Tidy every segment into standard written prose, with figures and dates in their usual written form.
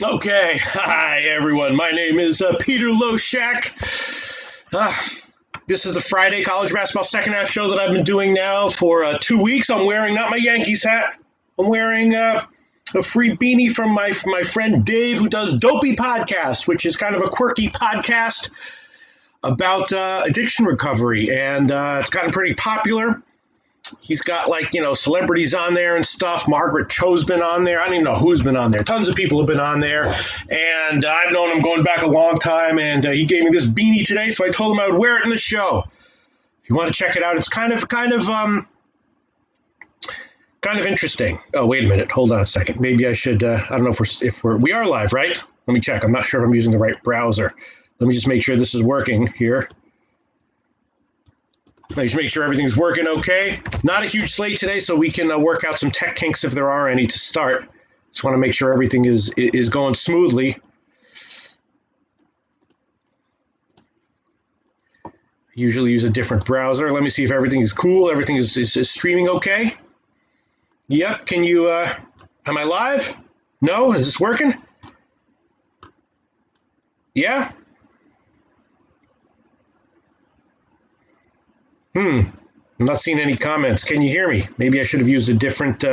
Okay, hi everyone. My name is Peter Loshak. This is the Friday college basketball second half show that I've been doing now for 2 weeks. I'm wearing not my Yankees hat. I'm wearing a free beanie from my friend Dave, who does Dopey Podcast, which is kind of a quirky podcast about addiction recovery, and it's gotten pretty popular. He's got celebrities on there and stuff. Margaret Cho's been on there. I don't even know who's been on there. Tons of people have been on there. And I've known him going back a long time. And he gave me this beanie today, so I told him I would wear it in the show. If you want to check it out, it's kind of interesting. Oh, wait a minute. Hold on a second. Maybe I should. I don't know if we are live, right? Let me check. I'm not sure if I'm using the right browser. Let me just make sure this is working here. Just make sure everything's working okay. Not a huge slate today, so we can work out some tech kinks if there are any to start. Just want to make sure everything is going smoothly. Usually use a different browser. Let me see if everything is cool. Everything is streaming okay. Yep. Can you? Am I live? No. Is this working? Yeah. I'm not seeing any comments. Can you hear me? Maybe I should have used a different.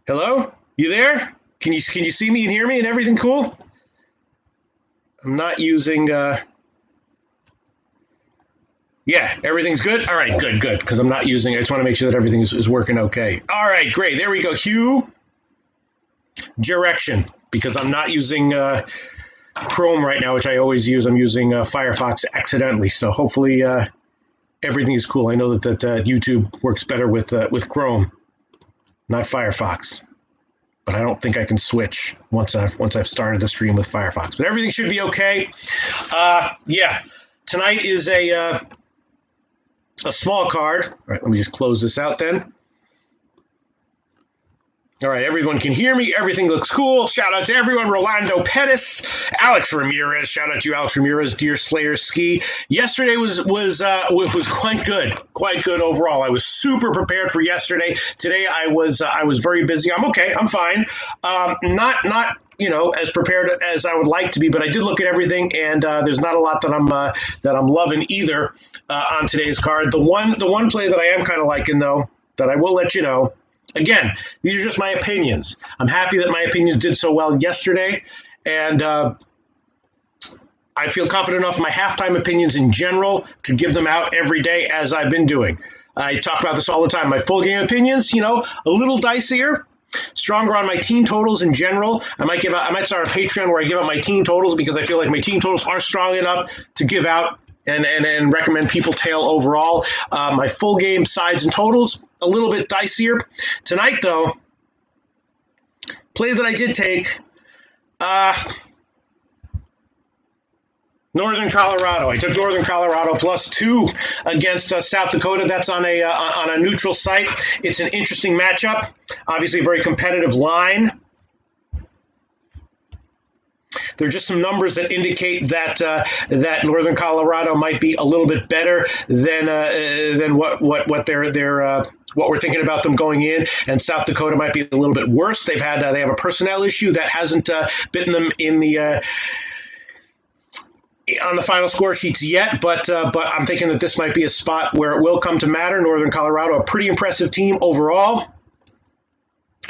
Hello? You there? Can you see me and hear me and everything cool? I'm not using. Yeah, everything's good. All right, good. Because I'm not using. I just want to make sure that everything is working okay. All right, great. There we go. Hue direction, because I'm not using Chrome right now, which I always use. I'm using Firefox accidentally. So hopefully. Everything is cool. I know that YouTube works better with Chrome, not Firefox. But I don't think I can switch once I've started the stream with Firefox. But everything should be okay. Yeah, tonight is a small card. All right, let me just close this out then. All right, everyone can hear me. Everything looks cool. Shout out to everyone. Rolando Pettis, Alex Ramirez. Shout out to you, Alex Ramirez. Deer Slayer Ski. Yesterday was quite good overall. I was super prepared for yesterday. Today I was very busy. I'm okay. I'm fine. Not as prepared as I would like to be, but I did look at everything, and there's not a lot that I'm loving either on today's card. The one play that I am kind of liking, though, that I will let you know. Again, these are just my opinions. I'm happy that my opinions did so well yesterday, and I feel confident enough in my halftime opinions in general to give them out every day as I've been doing. I talk about this all the time. My full game opinions, a little dicier, stronger on my team totals in general. I might start a Patreon where I give out my team totals, because I feel like my team totals are strong enough to give out and recommend people tail overall. My full game sides and totals, a little bit dicier. Tonight, though, play that I did take, Northern Colorado. I took Northern Colorado +2 against South Dakota. That's on a neutral site. It's an interesting matchup. Obviously, a very competitive line. There are just some numbers that indicate that Northern Colorado might be a little bit better than what we're thinking about them going in, and South Dakota might be a little bit worse. They have a personnel issue that hasn't bitten them in the on the final score sheets yet, but I'm thinking that this might be a spot where it will come to matter. Northern Colorado, a pretty impressive team overall.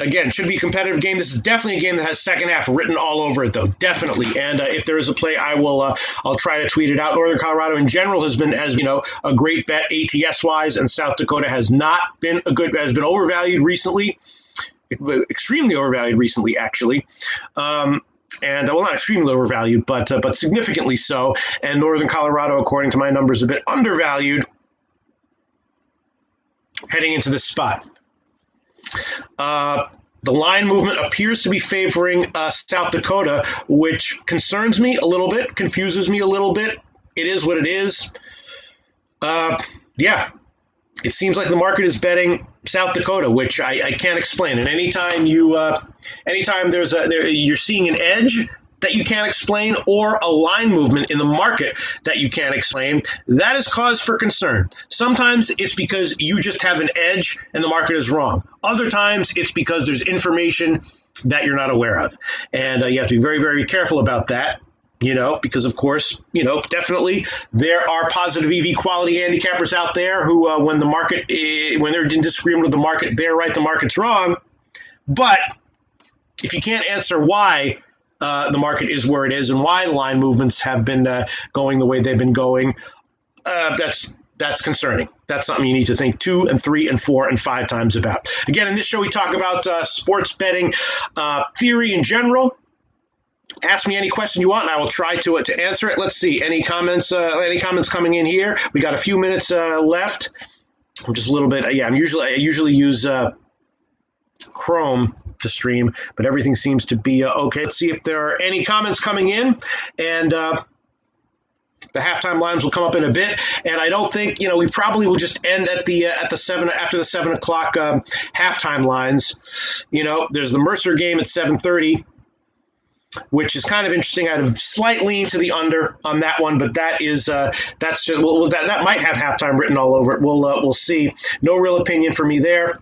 Again, should be a competitive game. This is definitely a game that has second half written all over it, though. Definitely. And if there is a play, I'll try to tweet it out. Northern Colorado in general has been a great bet ATS wise, and South Dakota has not been has been overvalued recently, extremely overvalued recently, actually. Not extremely overvalued, but significantly so. And Northern Colorado, according to my numbers, a bit undervalued heading into this spot. The line movement appears to be favoring South Dakota, which concerns me a little bit, confuses me a little bit. It is what it is. It seems like the market is betting South Dakota, which I can't explain. And anytime you're seeing an edge, that you can't explain or a line movement in the market that you can't explain, that is cause for concern. Sometimes it's because you just have an edge and the market is wrong. Other times it's because there's information that you're not aware of. And you have to be very, very careful about that. Because of course, definitely there are positive EV quality handicappers out there who, when they're in disagreement with the market, they're right, the market's wrong. But if you can't answer why the market is where it is and why the line movements have been going the way they've been going, that's concerning. That's something you need to think 2 and 3 and 4 and 5 times about. Again, in this show, we talk about sports betting theory in general. Ask me any question you want, and I will try to answer it. Let's see. Any comments coming in here? We got a few minutes left. I'm just a little bit. I usually use Chrome to stream, but everything seems to be okay. Let's see if there are any comments coming in, and the halftime lines will come up in a bit. And I don't think we probably will just end at the 7 after the 7 o'clock halftime lines. There's the Mercer game at 7:30. Which is kind of interesting. I'd have slight lean to the under on that one, but that might have halftime written all over it. We'll see. No real opinion for me there.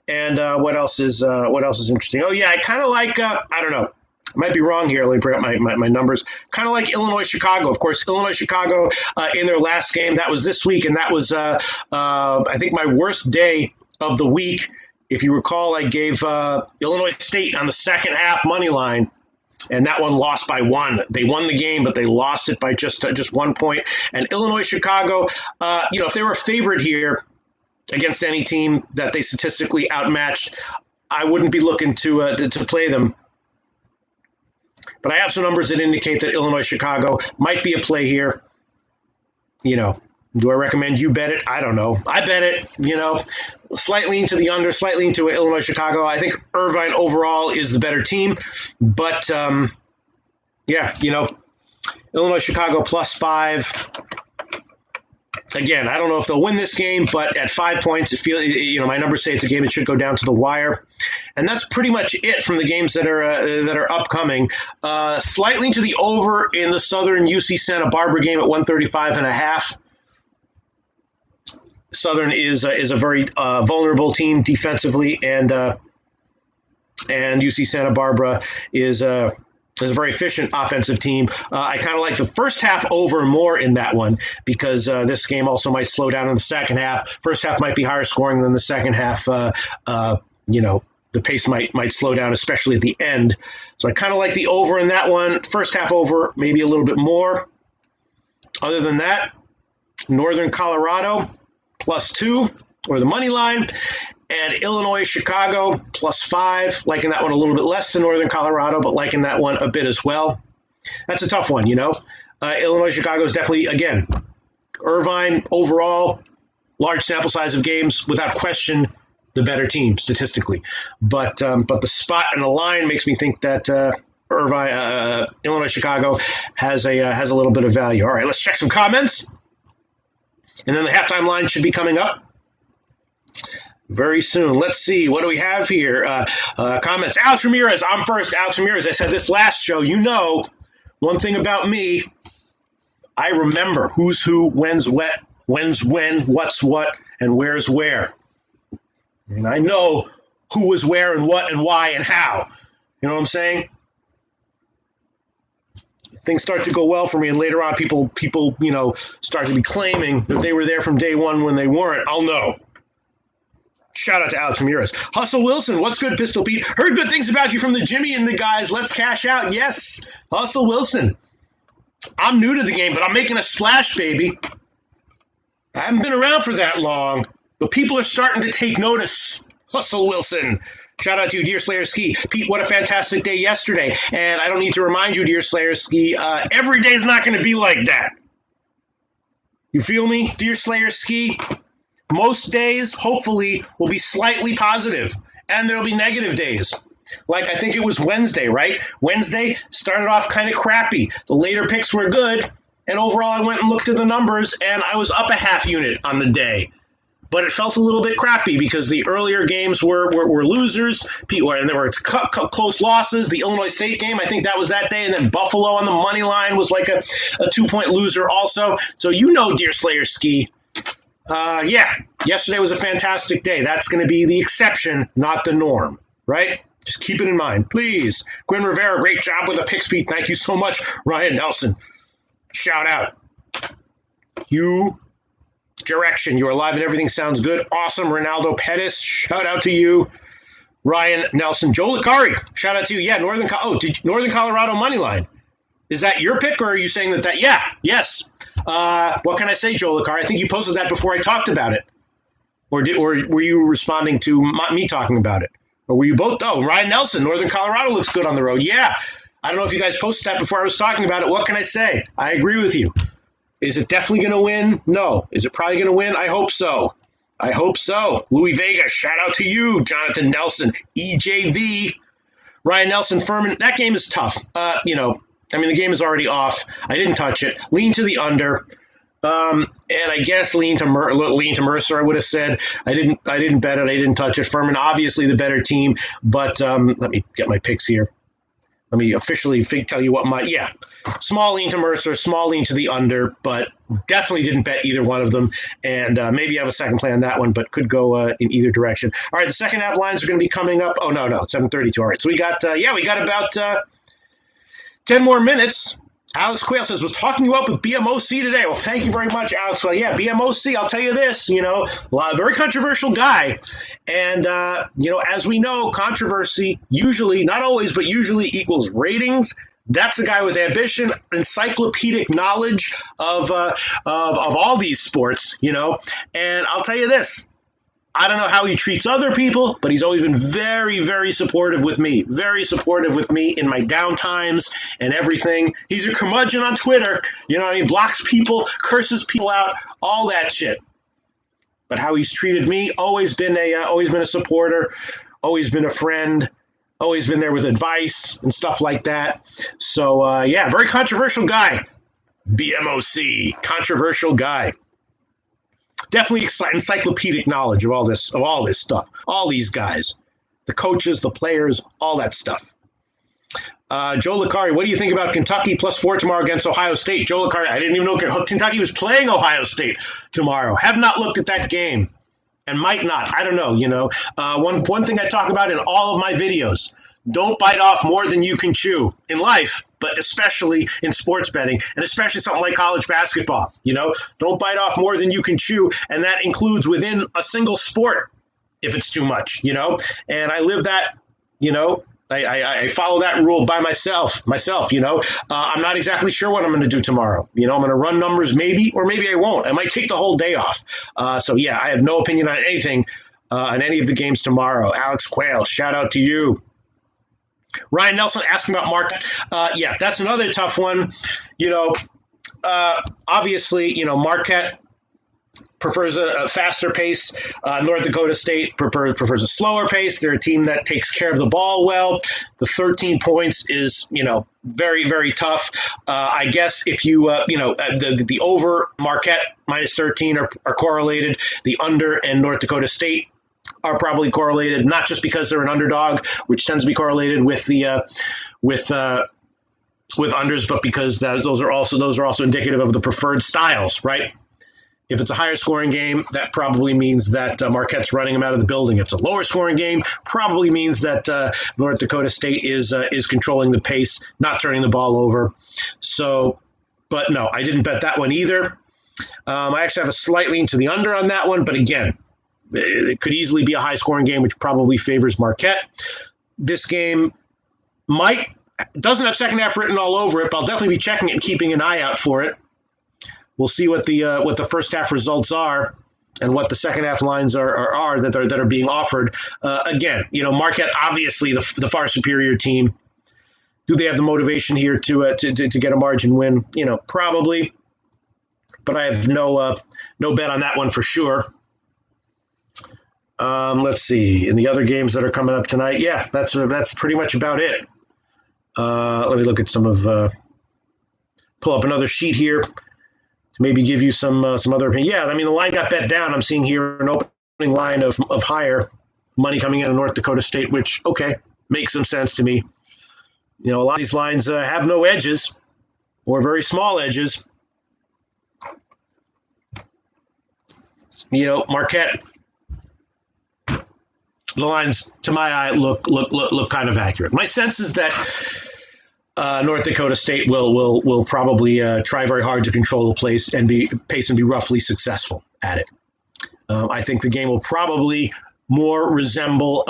And what else is interesting? Oh yeah, I kind of like. I don't know. I might be wrong here. Let me bring up my numbers. Kind of like Illinois Chicago. Of course, Illinois Chicago in their last game, that was this week, and that was I think my worst day of the week. If you recall, I gave Illinois State on the second half money line. And that one lost by 1. They won the game, but they lost it by just 1 point. And Illinois, Chicago, if they were a favorite here against any team that they statistically outmatched, I wouldn't be looking to play them. But I have some numbers that indicate that Illinois, Chicago might be a play here. Do I recommend you bet it? I don't know. I bet it, slightly into the under, slightly into Illinois, Chicago. I think Irvine overall is the better team. But, Illinois, Chicago +5. Again, I don't know if they'll win this game, but at 5 points, my numbers say it's a game that should go down to the wire. And that's pretty much it from the games that are upcoming. Slightly to the over in the Southern UC Santa Barbara game at 135.5. Southern is a very vulnerable team defensively, and UC Santa Barbara is a very efficient offensive team. I kind of like the first half over more in that one because this game also might slow down in the second half. First half might be higher scoring than the second half. The pace might slow down, especially at the end. So I kind of like the over in that one. First half over, maybe a little bit more. Other than that, Northern Colorado +2 or the money line, and Illinois, Chicago +5, liking that one a little bit less than Northern Colorado, but liking that one a bit as well. That's a tough one, Illinois, Chicago is definitely, again, Irvine overall, large sample size of games, without question, the better team statistically. But the spot and the line makes me think that Illinois, Chicago has a little bit of value. All right, let's check some comments. And then the halftime line should be coming up very soon. Let's see. What do we have here? Comments. Alex Ramirez. I'm first. Alex Ramirez. I said this last show. One thing about me, I remember who's who, when's when, what's what, and where's where. And I know who was where and what and why and how. You know what I'm saying? Things start to go well for me, and later on people start to be claiming that they were there from day one when they weren't. I'll know. Shout out to Alex Ramirez. Hustle Wilson, what's good, Pistol Pete? Heard good things about you from the Jimmy and the guys. Let's cash out. Yes, Hustle Wilson. I'm new to the game, but I'm making a splash, baby. I haven't been around for that long, but people are starting to take notice. Hustle Wilson. Shout out to you, Deer Slayer Ski. Pete, what a fantastic day yesterday. And I don't need to remind you, Deer Slayer Ski, every day is not going to be like that. You feel me, Deer Slayer Ski? Most days, hopefully, will be slightly positive, and there will be negative days. Like, I think it was Wednesday, right? Wednesday started off kind of crappy. The later picks were good, and overall I went and looked at the numbers, and I was up a half unit on the day. but it felt a little bit crappy because the earlier games were losers, and there were close losses. The Illinois State game, I think that was that day, and then Buffalo on the money line was like a 2-point loser also. So Deer Slayer Ski. Yesterday was a fantastic day. That's going to be the exception, not the norm, right? Just keep it in mind, please. Gwen Rivera, great job with the pick speed. Thank you so much. Ryan Nelson, shout out. You, Direction, you're alive and everything sounds good. Awesome. Ronaldo Pettis, shout out to you. Ryan Nelson, Joe Licari, shout out to you. Yeah, Northern Colorado money line. Is that your pick, or are you saying that? Yeah, yes. What can I say, Joe Licari? I think you posted that before I talked about it. Or were you responding to me talking about it? Or were you both? Oh, Ryan Nelson, Northern Colorado looks good on the road. Yeah. I don't know if you guys posted that before I was talking about it. What can I say? I agree with you. Is it definitely going to win? No. Is it probably going to win? I hope so. Louis Vega, shout out to you. Jonathan Nelson, EJV. Ryan Nelson, Furman. That game is tough. The game is already off. I didn't touch it. Lean to the under. And I guess lean to Mercer. I would have said I didn't bet it. I didn't touch it. Furman, obviously the better team, but let me get my picks here. Let me officially tell you what small lean to Mercer, small lean to the under, but definitely didn't bet either one of them. And maybe I have a second play on that one, but could go in either direction. All right, the second half lines are going to be coming up. Oh no, it's 7:32. All right, so we got about 10 more minutes. Alex Quayle says, was talking you up with BMOC today. Well, thank you very much, Alex. Well, yeah, BMOC, I'll tell you this, very controversial guy. And, as we know, controversy usually, not always, but usually equals ratings. That's a guy with ambition, encyclopedic knowledge of all these sports, And I'll tell you this. I don't know how he treats other people, but he's always been very, very supportive with me. Very supportive with me in my down times and everything. He's a curmudgeon on Twitter. He blocks people, curses people out, all that shit. But how he's treated me, always been a supporter, always been a friend, always been there with advice and stuff like that. So, very controversial guy. BMOC, controversial guy. Definitely encyclopedic knowledge of all this stuff. All these guys, the coaches, the players, all that stuff. Joe Licari, what do you think about Kentucky +4 tomorrow against Ohio State? Joe Licari, I didn't even know Kentucky was playing Ohio State tomorrow. Have not looked at that game, and might not. I don't know. One thing I talk about in all of my videos: don't bite off more than you can chew in life, but especially in sports betting, and especially something like college basketball. Don't bite off more than you can chew, and that includes within a single sport if it's too much, And I live that, I follow that rule by myself. I'm not exactly sure what I'm going to do tomorrow. I'm going to run numbers maybe, or maybe I won't. I might take the whole day off. I have no opinion on anything, on any of the games tomorrow. Alex Quayle, shout out to you. Ryan Nelson asking about Marquette. That's another tough one. Obviously, Marquette prefers a faster pace. North Dakota State prefers a slower pace. They're a team that takes care of the ball well. The 13 points is, very, very tough. I guess if you, the over Marquette -13 are correlated. The under and North Dakota State are probably correlated, not just because they're an underdog, which tends to be correlated with the with unders, but because those are also indicative of the preferred styles, right? If it's a higher scoring game, that probably means that Marquette's running them out of the building. If it's a lower scoring game, probably means that North Dakota State is controlling the pace, not turning the ball over. So, but no, I didn't bet that one either. I actually have a slight lean to the under on that one, but again, it could easily be a high-scoring game, which probably favors Marquette. This game doesn't have second half written all over it, but I'll definitely be checking it and keeping an eye out for it. We'll see what the first half results are and what the second half lines are that are being offered. Again, Marquette obviously the far superior team. Do they have the motivation here to get a margin win? Probably, but I have no bet on that one for sure. Let's see. In the other games that are coming up tonight, that's pretty much about it. Let me look at some of pull up another sheet here. to maybe give you some other opinion. Yeah, I mean, the line got bet down. I'm seeing here an opening line of higher money coming in North Dakota State, which, okay, makes some sense to me. A lot of these lines have no edges or very small edges. Marquette, the lines to my eye look kind of accurate. My sense is that North Dakota State will probably try very hard to control the pace and be roughly successful at it. I think the game will probably more resemble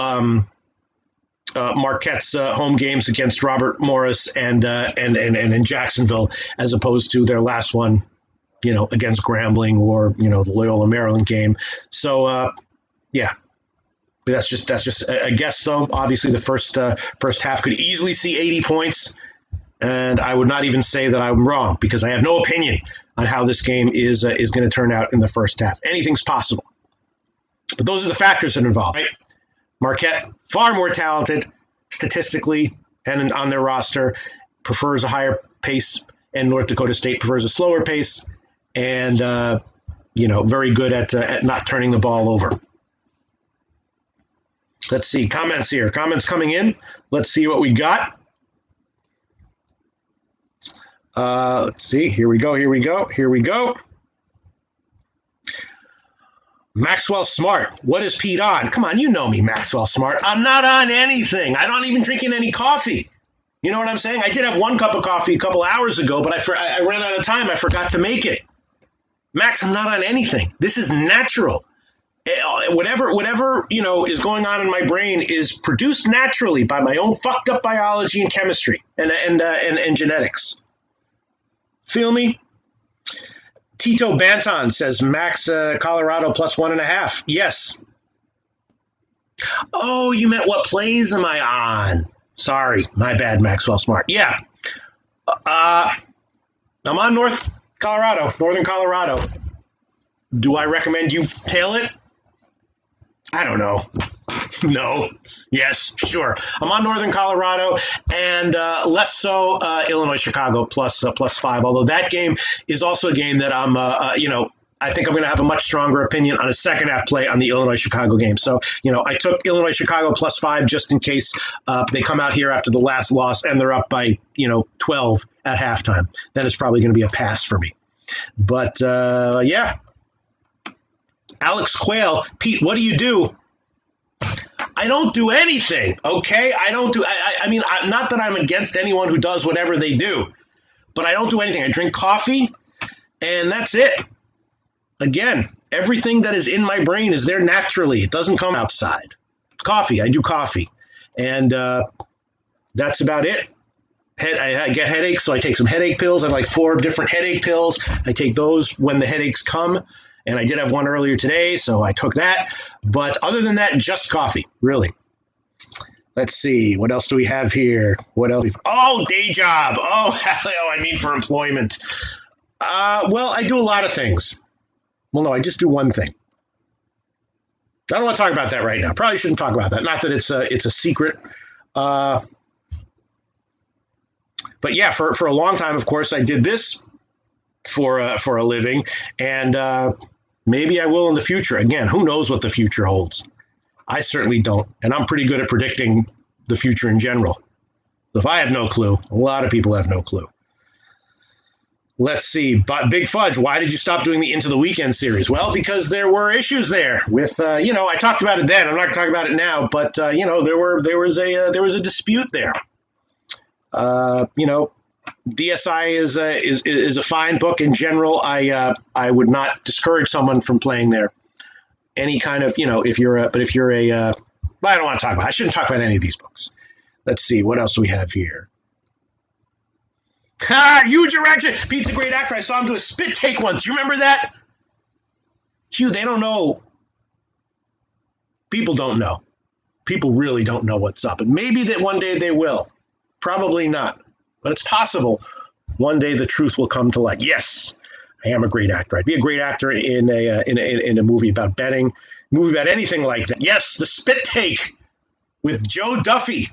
Marquette's home games against Robert Morris and in Jacksonville, as opposed to their last one, against Grambling or the Loyola Maryland game. So yeah. That's just a guess. So obviously, the first half could easily see 80 points, and I would not even say that I'm wrong because I have no opinion on how this game is going to turn out in the first half. Anything's possible, but those are the factors that are involved. Right? Marquette, far more talented statistically and on their roster, prefers a higher pace, and North Dakota State prefers a slower pace, and very good at not turning the ball over. Let's see, comments here. Comments coming in. Let's see what we got. Let's see. Here we go. Maxwell Smart. What is Pete on? Come on, you know me, Maxwell Smart. I'm not on anything. I'm not even drinking any coffee. You know what I'm saying? I did have one cup of coffee a couple hours ago, but I ran out of time. I forgot to make it. Max, I'm not on anything. This is natural. Whatever is going on in my brain is produced naturally by my own fucked up biology and chemistry and genetics. Feel me? Tito Banton says Max Colorado plus 1.5. Yes. Oh, you meant what plays am I on? Sorry, my bad, Maxwell Smart. Yeah. I'm on Northern Colorado. Do I recommend you tail it? I don't know. No. Yes, sure. I'm on Northern Colorado and less so Illinois Chicago plus 5. Although that game is also a game that I'm I think I'm going to have a much stronger opinion on a second half play on the Illinois Chicago game. So I took Illinois Chicago plus 5 just in case they come out here after the last loss and they're up by 12 at halftime. That is probably going to be a pass for me. But yeah. Alex Quayle, Pete, what do you do? I don't do anything, okay? I mean, not that I'm against anyone who does whatever they do, but I don't do anything. I drink coffee, and that's it. Again, everything that is in my brain is there naturally. It doesn't come outside. Coffee, I do coffee. And that's about it. I get headaches, so I take some headache pills. I have like 4 different headache pills. I take those when the headaches come. And I did have one earlier today, so I took that. But other than that, just coffee, really. Let's see. What else do we have here? What else? Oh, day job. Oh, I mean for employment. Well, I do a lot of things. Well, no, I just do one thing. I don't want to talk about that right now. Probably shouldn't talk about that. Not that it's a secret. But yeah, for a long time, of course, I did this for a living, and maybe I will in the future. Again, who knows what the future holds? I certainly don't, and I'm pretty good at predicting the future in general. If I have no clue, a lot of people have no clue. Let's see. But Big Fudge, why did you stop doing the Into the Weekend series? Well, because there were issues there with, I talked about it then. I'm not going to talk about it now, but there was a dispute there. DSI is a fine book in general. I would not discourage someone from playing there. Any kind of, if you're a, I don't want to talk about. I shouldn't talk about any of these books. Let's see what else we have here. Huge erection. Pete's a great actor. I saw him do a spit take once. You remember that? Hugh, they don't know. People don't know. People really don't know what's up. And maybe that one day they will. Probably not. But it's possible one day the truth will come to light. Yes, I am a great actor. I'd be a great actor in a movie about betting, movie about anything like that. Yes, The Spit Take with Joe Duffy.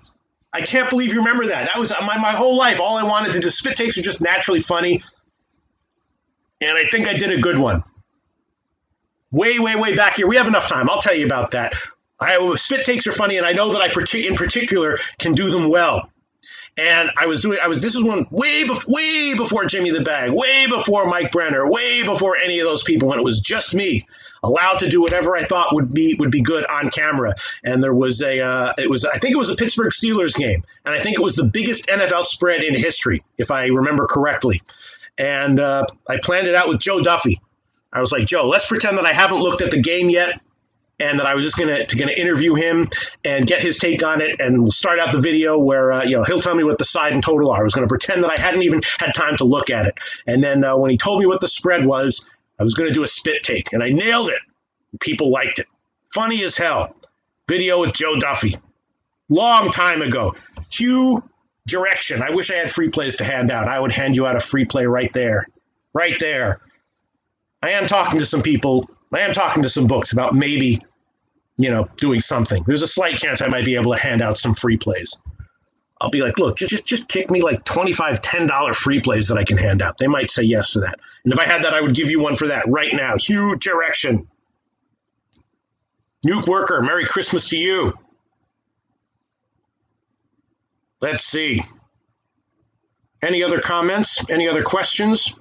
I can't believe you remember that. That was my whole life. All I wanted to do. Spit takes are just naturally funny. And I think I did a good one. Way back here. We have enough time. I'll tell you about that. Spit takes are funny, and I know that I in particular can do them well. And this is one way before Jimmy the Bag, way before Mike Brenner, way before any of those people, when it was just me, allowed to do whatever I thought would be good on camera. And there was I think it was a Pittsburgh Steelers game, and I think it was the biggest NFL spread in history, if I remember correctly. And I planned it out with Joe Duffy. I was like, Joe, let's pretend that I haven't looked at the game yet, and that I was just gonna interview him and get his take on it, and we'll start out the video where he'll tell me what the side and total are. I was gonna pretend that I hadn't even had time to look at it, and then when he told me what the spread was, I was gonna do a spit take, and I nailed it. People liked it. Funny as hell. Video with Joe Duffy, long time ago. Cue direction. I wish I had free plays to hand out. I would hand you out a free play right there, right there. I am talking to some people. I am talking to some books about maybe, doing something. There's a slight chance I might be able to hand out some free plays. I'll be like, look, just kick me like $25, $10 free plays that I can hand out. They might say yes to that. And if I had that, I would give you one for that right now. Huge erection. Nuke Worker, Merry Christmas to you. Let's see. Any other comments? Any other questions?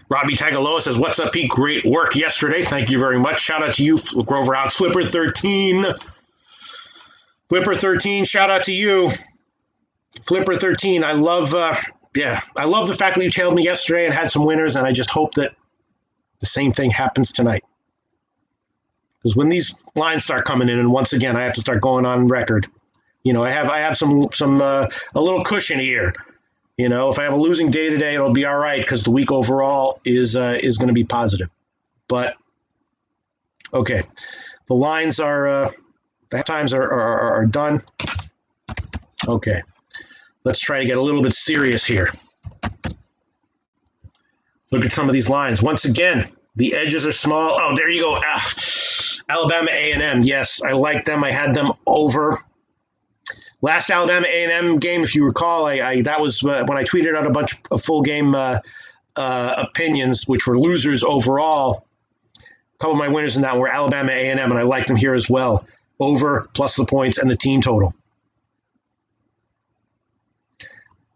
Robbie Tagaloa says, what's up, Pete? Great work yesterday. Thank you very much. Shout out to you, Grover out. Flipper13. Flipper13, shout out to you. Flipper13, I love the fact that you tailed me yesterday and had some winners, and I just hope that the same thing happens tonight. Because when these lines start coming in, and once again, I have to start going on record. I have some a little cushion here. If I have a losing day today, it'll be all right because the week overall is going to be positive. But okay, the lines are the times are done. Okay, let's try to get a little bit serious here. Look at some of these lines. Once again, the edges are small. Oh, there you go. Alabama A&M. Yes, I like them. I had them over. Last Alabama A&M game, if you recall, that was when I tweeted out a bunch of full game opinions, which were losers overall. A couple of my winners in that were Alabama A&M, and I liked them here as well. Over, plus the points, and the team total.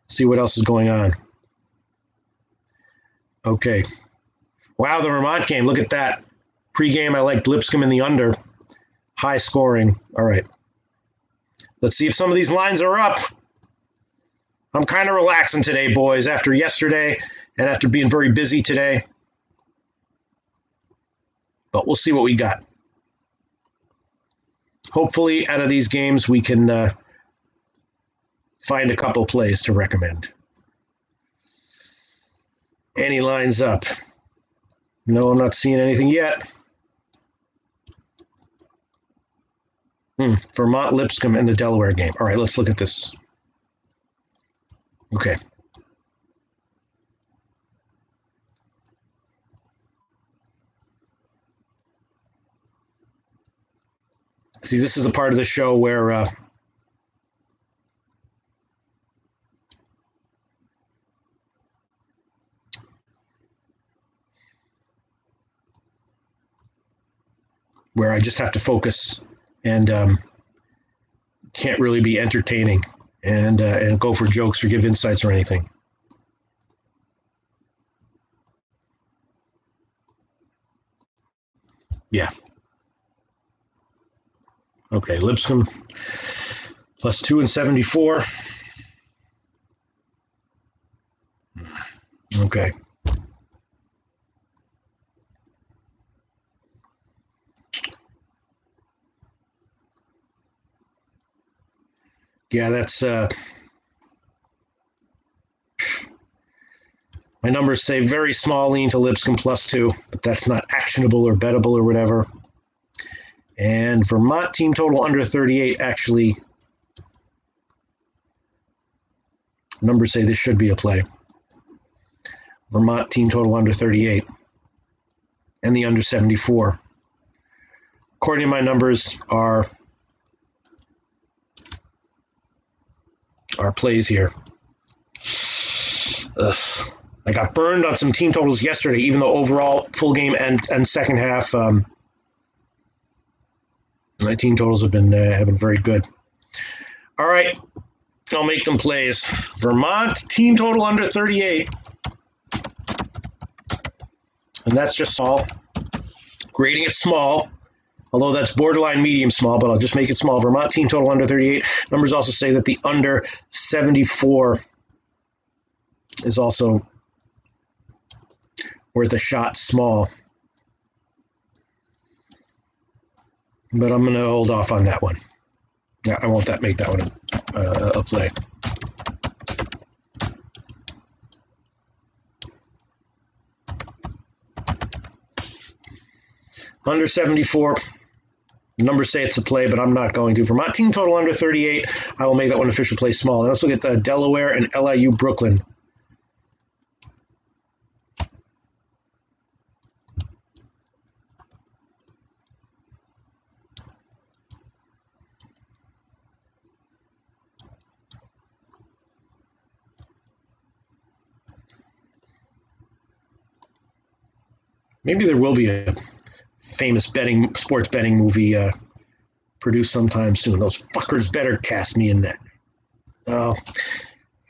See what else is going on. Okay. Wow, the Vermont game. Look at that. Pre-game, I liked Lipscomb in the under. High scoring. All right. Let's see if some of these lines are up. I'm kind of relaxing today, boys, after yesterday and after being very busy today. But we'll see what we got. Hopefully, out of these games, we can find a couple plays to recommend. Any lines up? No, I'm not seeing anything yet. Vermont, Lipscomb, and the Delaware game. All right, let's look at this. Okay. See, this is the part of the show where I just have to focus and can't really be entertaining and go for jokes or give insights or anything. Yeah. Okay, Lipscomb plus 2 and 74. Okay. Yeah, that's my numbers say very small lean to Lipscomb plus 2, but that's not actionable or bettable or whatever. And Vermont team total under 38, actually, numbers say this should be a play. Vermont team total under 38 and the under 74. According to my numbers, are our plays here. Ugh. I got burned on some team totals yesterday, even though overall full game and second half my team totals have been very good. All right, I'll make them plays. Vermont team total under 38, and that's just small. Grading it small, although that's borderline medium small, but I'll just make it small. Vermont team total under 38. Numbers also say that the under 74 is also worth a shot small. But I'm going to hold off on that one. I won't make that one a play. Under 74. Numbers say it's a play, but I'm not going to. Vermont team total under 38. I will make that one official play small. And let's look at Delaware and LIU Brooklyn. Maybe there will be a famous sports betting movie produced sometime soon. Those fuckers better cast me in that. Oh,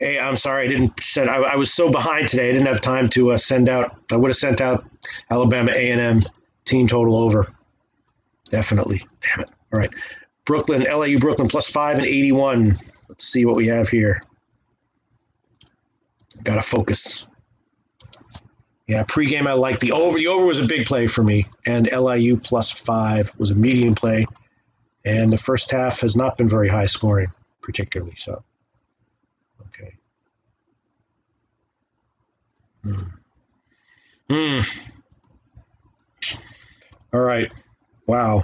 hey, I'm sorry. I was so behind today. I didn't have time to send out. I would have sent out Alabama A&M team total over. Definitely. Damn it. All right. LIU Brooklyn +5 and 81. Let's see what we have here. Got to focus. Yeah, pregame I like the over. The over was a big play for me, and LIU +5 was a medium play, and the first half has not been very high scoring, particularly so. Okay. All right. Wow.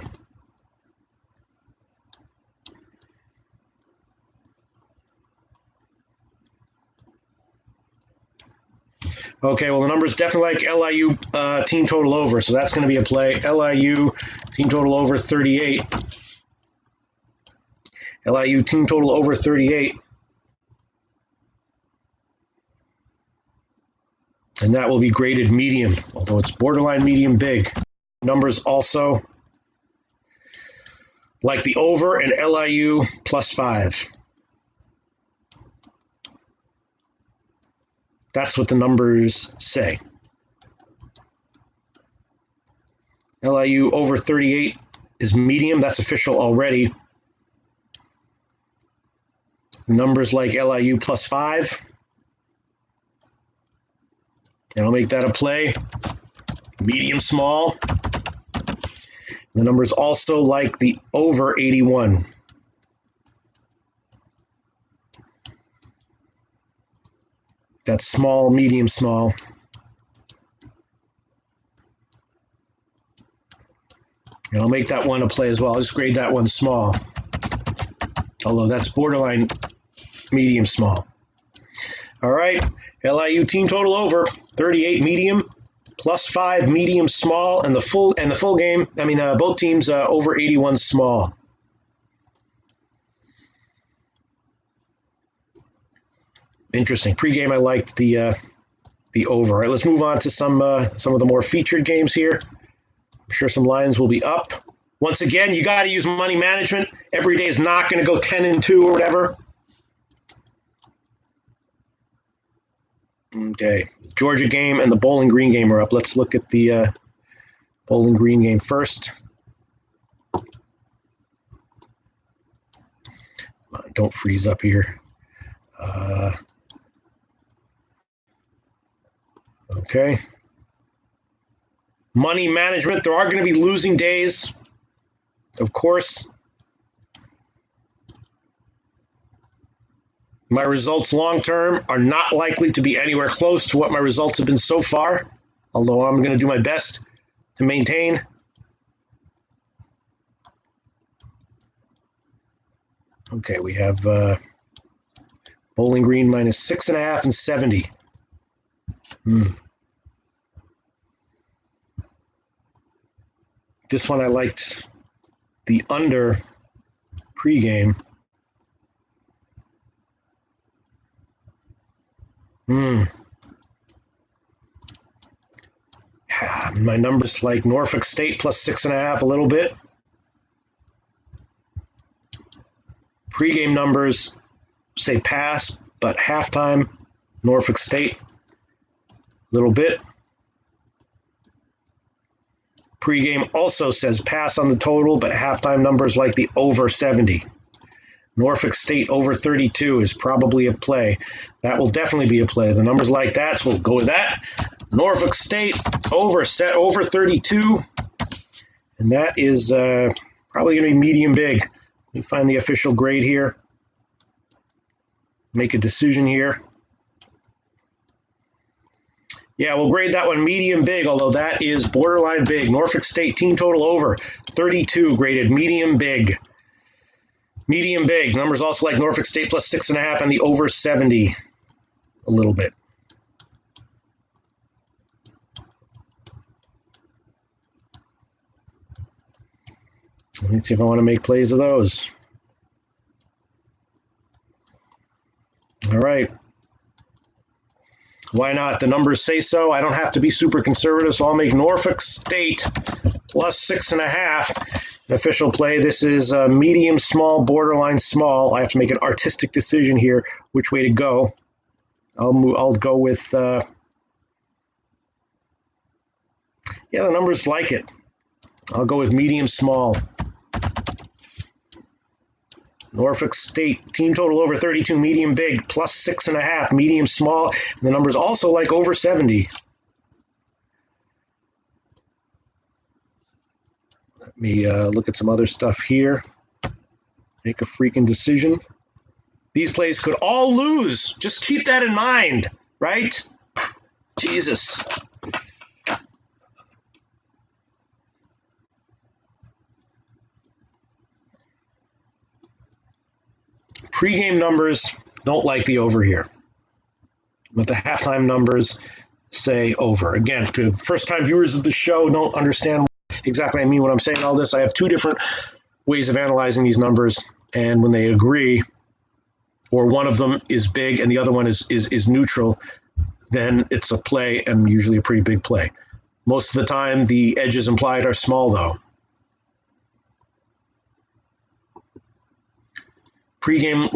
Okay, well, the numbers definitely like LIU team total over, so that's going to be a play. LIU team total over 38. LIU team total over 38. And that will be graded medium, although it's borderline medium big. Numbers also like the over and LIU +5. That's what the numbers say. LIU over 38 is medium. That's official already. Numbers like LIU +5. And I'll make that a play. Medium small. The numbers also like the over 81. That's small, medium, small. And I'll make that one a play as well. I'll just grade that one small. Although that's borderline medium, small. All right. LIU team total over 38 medium, +5 medium, small, and the full game. I mean, both teams over 81 small. Interesting. Pre-game, I liked the over. All right, let's move on to some of the more featured games here. I'm sure some lines will be up. Once again, you got to use money management. Every day is not going to go 10-2 or whatever. Okay, Georgia game and the Bowling Green game are up. Let's look at the Bowling Green game first. Don't freeze up here. Okay. Money management. There are going to be losing days, of course. My results long term are not likely to be anywhere close to what my results have been so far, although I'm going to do my best to maintain. Okay, we have Bowling Green -6.5 and 70. This one I liked the under pregame. My numbers like Norfolk State plus 6.5 a little bit. Pre-game numbers say pass, but halftime, Norfolk State, a little bit. Pre-game also says pass on the total, but halftime numbers like the over 70. Norfolk State over 32 is probably a play. That will definitely be a play. The numbers like that, so we'll go with that. Norfolk State over 32, and that is probably going to be medium big. Let me find the official grade here. Make a decision here. Yeah, we'll grade that one medium big, although that is borderline big. Norfolk State team total over 32, graded medium big. Medium big. Numbers also like Norfolk State plus 6.5 and the over 70 a little bit. Let me see if I want to make plays of those. All right. Why not? The numbers say so. I don't have to be super conservative, so I'll make Norfolk State plus 6.5. An official play. This is medium small, borderline small. I have to make an artistic decision here which way to go. I'll go with the numbers like it. I'll go with medium small. Norfolk State team total over 32, medium big, plus 6.5, medium small. And the numbers also like over 70. Let me look at some other stuff here. Make a freaking decision. These plays could all lose. Just keep that in mind, right? Jesus. Pre-game numbers don't like the over here, but the halftime numbers say over. Again, to first-time viewers of the show don't understand exactly I mean when I'm saying all this. I have two different ways of analyzing these numbers, and when they agree, or one of them is big and the other one is neutral, then it's a play and usually a pretty big play. Most of the time, the edges implied are small, though. Pre-game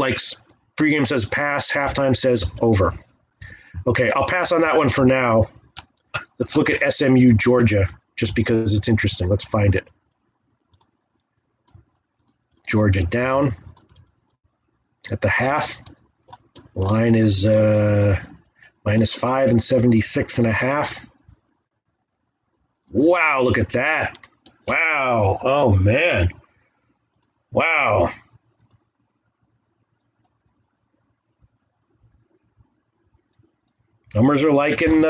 says pass, halftime says over. Okay, I'll pass on that one for now. Let's look at SMU Georgia, just because it's interesting. Let's find it. Georgia down at the half. Line is -5 and 76.5. Wow, look at that. Wow. Oh, man. Wow. Numbers are like in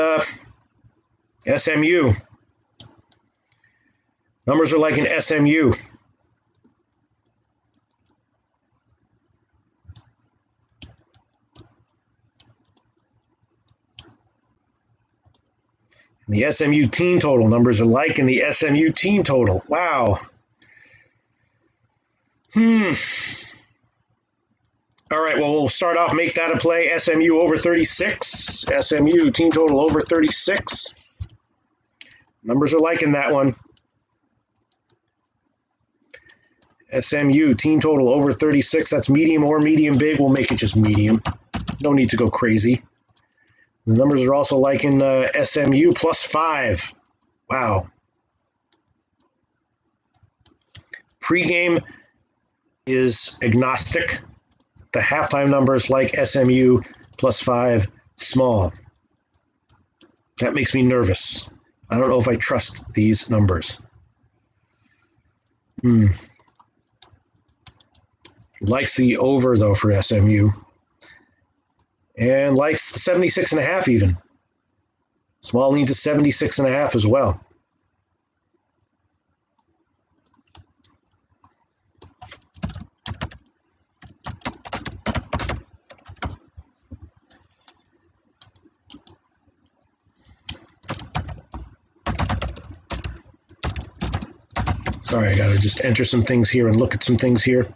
SMU. Numbers are like in SMU. And the SMU team total numbers are like in the SMU team total. Wow. All right, well, we'll start off, make that a play. SMU over 36. SMU team total over 36. Numbers are liking that one. SMU team total over 36. That's medium or medium big. We'll make it just medium. No need to go crazy. The numbers are also liking SMU plus 5. Wow. Pre-game is agnostic. The halftime numbers like SMU plus 5 small. That makes me nervous. I don't know if I trust these numbers. Likes the over, though, for SMU. And likes the 76.5 even. Small lean to 76.5 as well. Sorry, I got to just enter some things here and look at some things here.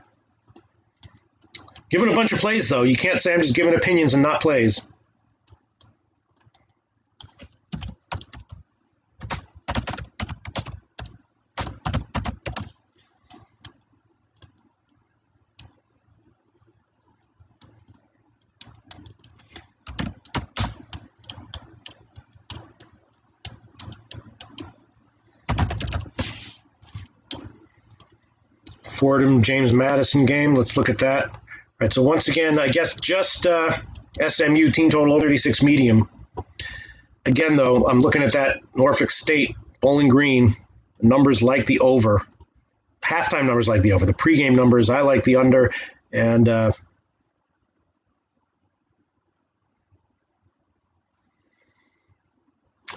Giving a bunch of plays, though. You can't say I'm just giving opinions and not plays. Fordham James Madison game. Let's look at that. All right, so once again, I guess just SMU team total 36 medium. Again, though, I'm looking at that Norfolk State Bowling Green numbers like the over. Halftime numbers like the over. The pregame numbers, I like the under. And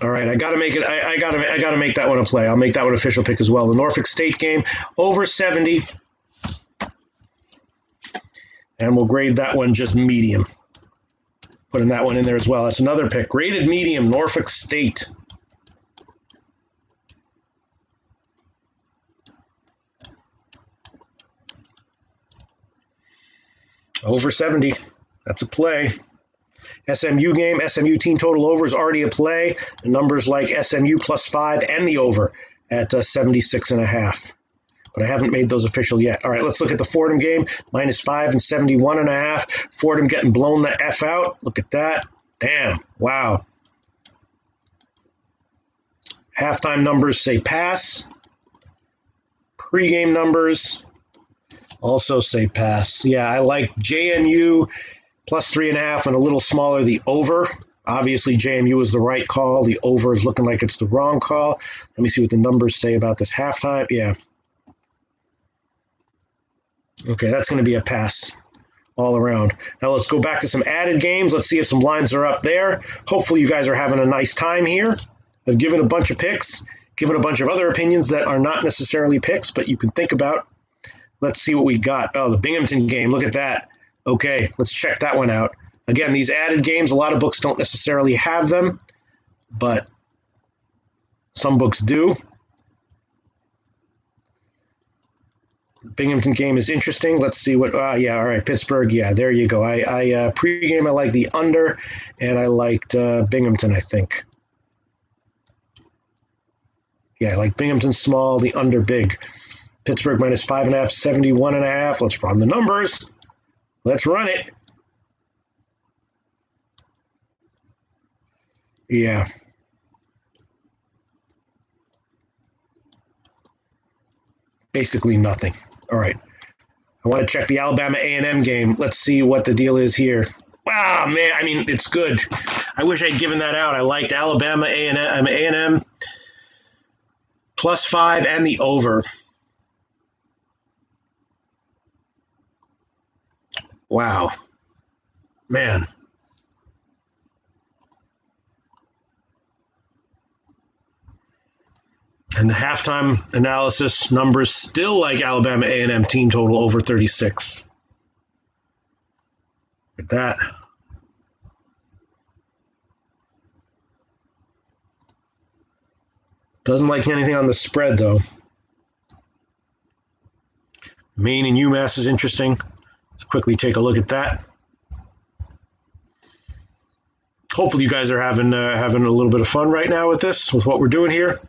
all right, I got to make it. I got to make that one a play. I'll make that one official pick as well. The Norfolk State game over 70, and we'll grade that one just medium. Putting that one in there as well. That's another pick. Graded medium, Norfolk State. Over 70. That's a play. SMU game, SMU team total over is already a play. The numbers like SMU +5 and the over at 76.5. But I haven't made those official yet. All right, let's look at the Fordham game. -5 and 71.5. Fordham getting blown the F out. Look at that. Damn. Wow. Halftime numbers say pass. Pre-game numbers also say pass. Yeah, I like JMU +3.5 and a little smaller the over. Obviously, JMU is the right call. The over is looking like it's the wrong call. Let me see what the numbers say about this halftime. Yeah. Okay, that's going to be a pass all around. Now let's go back to some added games. Let's see if some lines are up there. Hopefully you guys are having a nice time here. I've given a bunch of picks, given a bunch of other opinions that are not necessarily picks, but you can think about. Let's see what we got. Oh, the Binghamton game. Look at that. Okay, let's check that one out. Again, these added games, a lot of books don't necessarily have them, but some books do. The Binghamton game is interesting. Let's see what, yeah, all right, Pittsburgh, yeah, there you go. I pregame, I like the under, and I liked Binghamton, I think. Yeah, I like Binghamton small, the under big. Pittsburgh -5.5, 71.5. Let's run the numbers. Let's run it. Yeah. Basically nothing. All right. I want to check the Alabama A&M game. Let's see what the deal is here. Wow, man. I mean, it's good. I wish I'd given that out. I liked Alabama A&M +5 and the over. Wow. Man. And the halftime analysis numbers still like Alabama A&M team total over 36. Look at that. Doesn't like anything on the spread, though. Maine and UMass is interesting. Let's quickly take a look at that. Hopefully you guys are having a little bit of fun right now with this, with what we're doing here.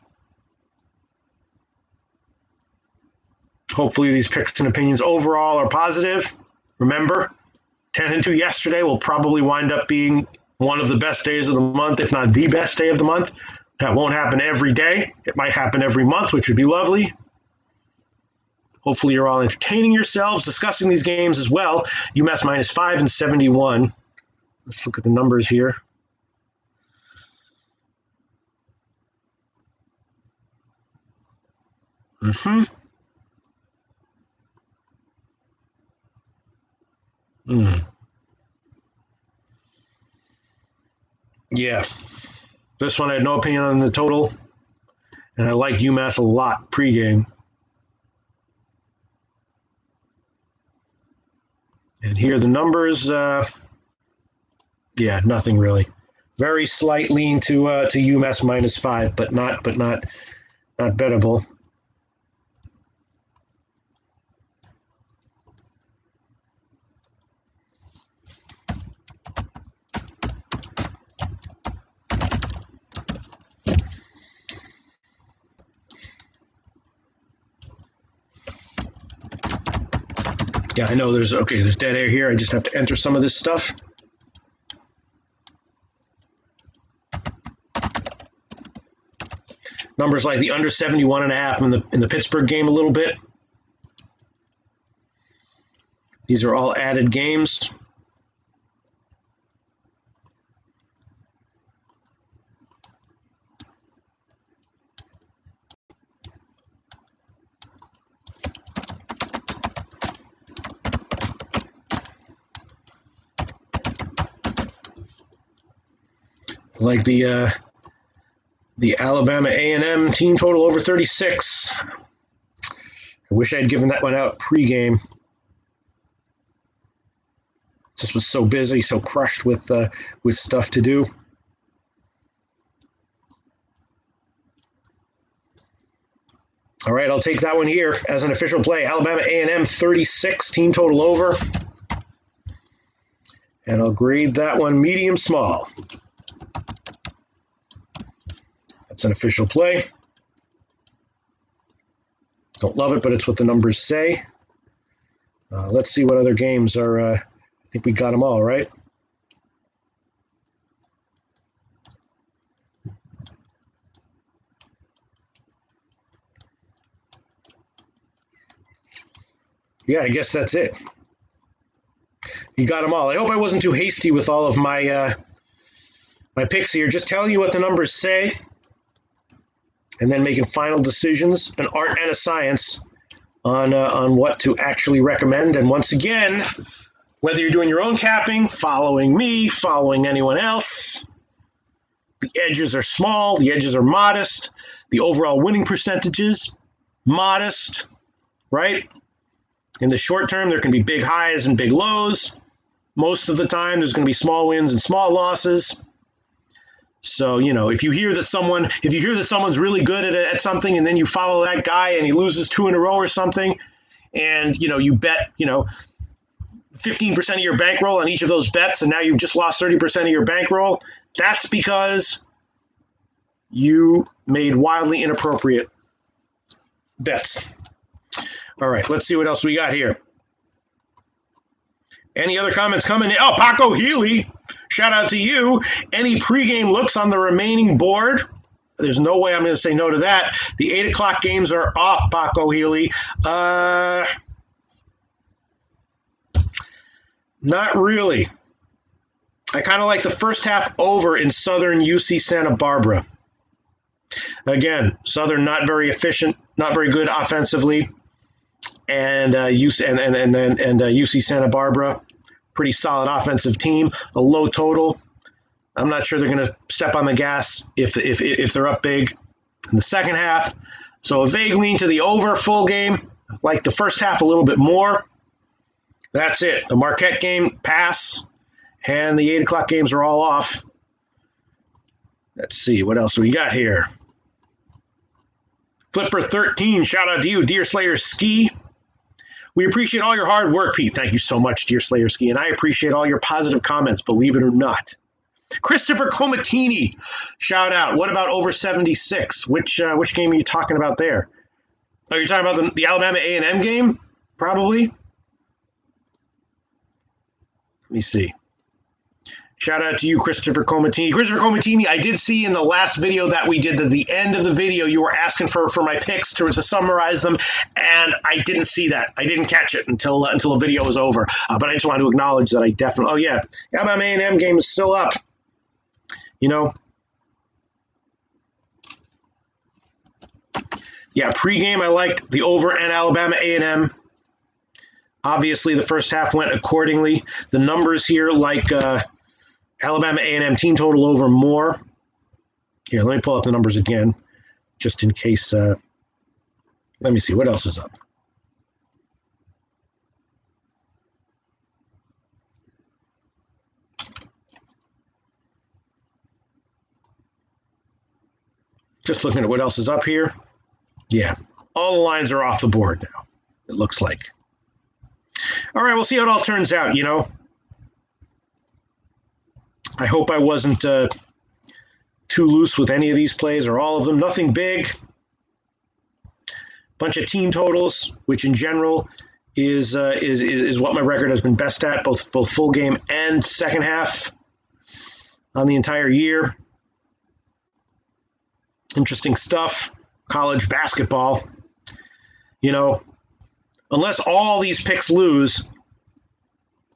Hopefully these picks and opinions overall are positive. Remember, 10-2 yesterday will probably wind up being one of the best days of the month, if not the best day of the month. That won't happen every day. It might happen every month, which would be lovely. Hopefully you're all entertaining yourselves, discussing these games as well. UMass -5 and 71. Let's look at the numbers here. Yeah. This one I had no opinion on the total, and I liked UMass a lot pregame. And here are the numbers. Yeah, nothing really. Very slight lean to UMass -5, but not bettable. Yeah, I know there's dead air here. I just have to enter some of this stuff. Numbers like the under 71.5 in the Pittsburgh game a little bit. These are all added games. Like the Alabama A&M team total over 36. I wish I'd given that one out pregame. Just was so busy, so crushed with stuff to do. All right, I'll take that one here as an official play. Alabama A&M 36 team total over. And I'll grade that one medium small. That's an official play. Don't love it, but it's what the numbers say. Let's see what other games are. I think we got them all, right? Yeah, I guess that's it. You got them all. I hope I wasn't too hasty with all of my my picks here. Just telling you what the numbers say, and then making final decisions, an art and a science on what to actually recommend. And once again, whether you're doing your own capping, following me, following anyone else, the edges are small, the edges are modest, the overall winning percentages, modest, right? In the short term, there can be big highs and big lows. Most of the time, there's going to be small wins and small losses. So, if you hear that someone's really good at something, and then you follow that guy and he loses 2 in a row or something, and you bet 15% of your bankroll on each of those bets, and now you've just lost 30% of your bankroll, that's because you made wildly inappropriate bets. All right, let's see what else we got here. Any other comments coming in? Oh, Paco Healy, shout out to you. Any pregame looks on the remaining board? There's no way I'm going to say no to that. The 8 o'clock games are off, Paco Healy. Not really. I kind of like the first half over in Southern UC Santa Barbara. Again, Southern not very efficient, not very good offensively, and UC Santa Barbara, pretty solid offensive team. A low total. I'm not sure they're going to step on the gas if they're up big in the second half. So a vague lean to the over full game. Like the first half a little bit more. That's it. The Marquette game, pass. And the 8 o'clock games are all off. Let's see. What else we got here? Flipper13, shout out to you. Deer Slayer Ski. We appreciate all your hard work, Pete. Thank you so much, Deer Slayer Ski. And I appreciate all your positive comments, believe it or not. Christopher Comatini, shout out. What about over 76? Which game are you talking about there? Oh, you're talking about the Alabama A&M game? Probably. Let me see. Shout out to you, Christopher Comatini. Christopher Comatini, I did see in the last video that we did, at the end of the video, you were asking for my picks to summarize them, and I didn't see that. I didn't catch it until the video was over. But I just wanted to acknowledge that I definitely. Oh yeah, Alabama A&M game is still up. Yeah, pregame I liked the over and Alabama A&M. Obviously, the first half went accordingly. The numbers here, like Alabama A&M team total over more. Here, let me pull up the numbers again, just in case. Let me see, what else is up? Just looking at what else is up here. Yeah, all the lines are off the board now, it looks like. All right, we'll see how it all turns out, I hope I wasn't too loose with any of these plays or all of them. Nothing big. Bunch of team totals, which in general is what my record has been best at, both full game and second half on the entire year. Interesting stuff. College basketball. Unless all these picks lose,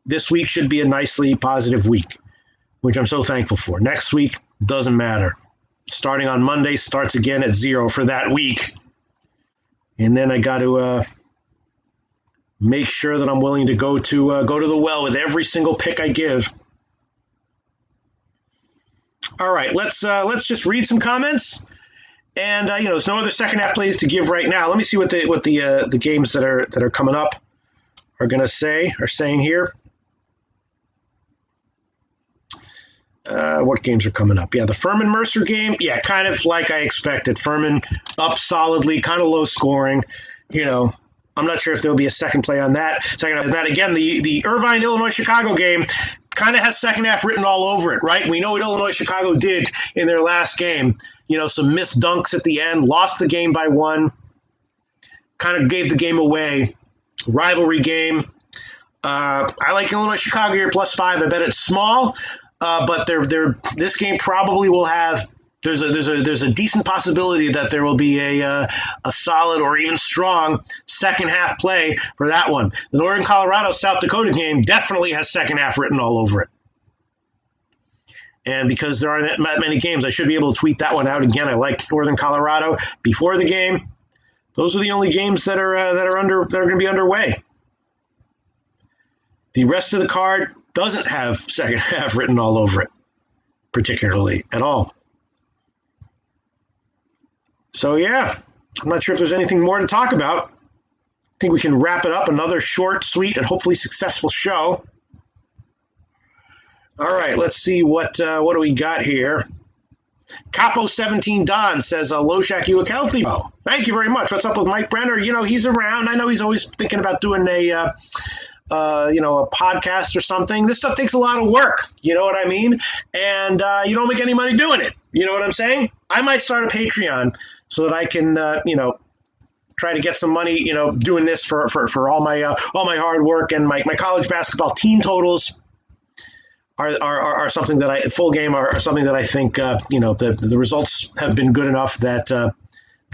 this week should be a nicely positive week, which I'm so thankful for. Next week, doesn't matter. Starting on Monday, starts again at 0 for that week. And then I got to make sure that I'm willing to go to the well with every single pick I give. All right, let's just read some comments. And there's no other second half plays to give right now. Let me see what the games that are coming up are saying here. What games are coming up? Yeah, the Furman Mercer game. Yeah, kind of like I expected. Furman up solidly, kind of low scoring. I'm not sure if there'll be a second play on that. Second half of that again. The Irvine Illinois Chicago game kind of has second half written all over it, right? We know what Illinois Chicago did in their last game. Some missed dunks at the end, lost the game by 1, kind of gave the game away. Rivalry game. I like Illinois Chicago here +5. I bet it's small, but this game probably will have. There's a decent possibility that there will be a solid or even strong second half play for that one. The Northern Colorado South Dakota game definitely has second half written all over it. And because there aren't that many games, I should be able to tweet that one out again. I like Northern Colorado before the game. Those are the only games that are going to be underway. The rest of the card doesn't have second half written all over it, particularly at all. So yeah, I'm not sure if there's anything more to talk about. I think we can wrap it up. Another short, sweet, and hopefully successful show. All right, let's see what do we got here. Capo17 Don says, Loshak, you look healthy. Oh, thank you very much. What's up with Mike Brenner? He's around. I know he's always thinking about doing a podcast or something. This stuff takes a lot of work. You know what I mean? And you don't make any money doing it. You know what I'm saying? I might start a Patreon so that I can, try to get some money, doing this for all my hard work. And my college basketball team totals are something that are something that I think the results have been good enough that